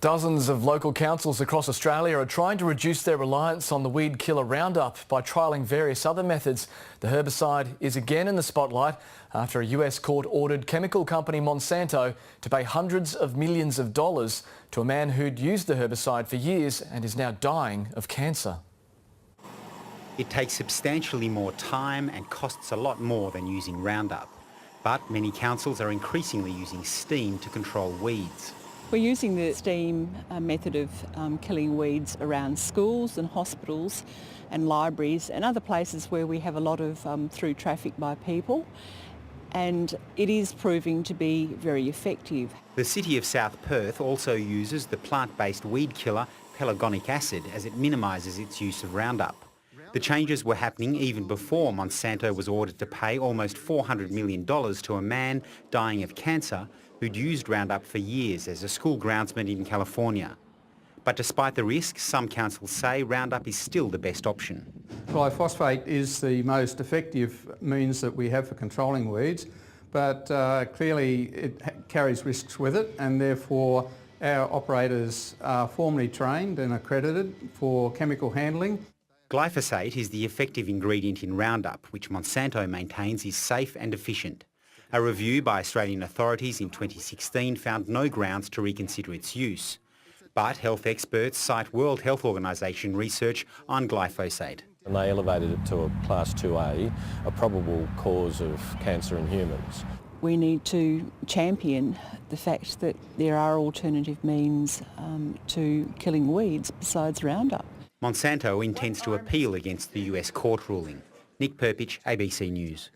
Dozens of local councils across Australia are trying to reduce their reliance on the weed killer Roundup by trialling various other methods. The herbicide is again in the spotlight after a US court ordered chemical company Monsanto to pay hundreds of millions of dollars to a man who'd used the herbicide for years and is now dying of cancer. It takes substantially more time and costs a lot more than using Roundup. But many councils are increasingly using steam to control weeds. We're using the steam method of killing weeds around schools and hospitals and libraries and other places where we have a lot of through traffic by people, and it is proving to be very effective. The city of South Perth also uses the plant-based weed killer pelargonic acid as it minimises its use of Roundup. The changes were happening even before Monsanto was ordered to pay almost $400 million to a man dying of cancer who'd used Roundup for years as a school groundsman in California. But despite the risks, some councils say Roundup is still the best option. Glyphosate is the most effective means that we have for controlling weeds, but clearly it carries risks with it, and therefore our operators are formally trained and accredited for chemical handling. Glyphosate is the effective ingredient in Roundup, which Monsanto maintains is safe and efficient. A review by Australian authorities in 2016 found no grounds to reconsider its use. But health experts cite World Health Organization research on glyphosate. And they elevated it to a Class 2A, a probable cause of cancer in humans. We need to champion the fact that there are alternative means to killing weeds besides Roundup. Monsanto intends to appeal against the US court ruling. Nick Perpich, ABC News.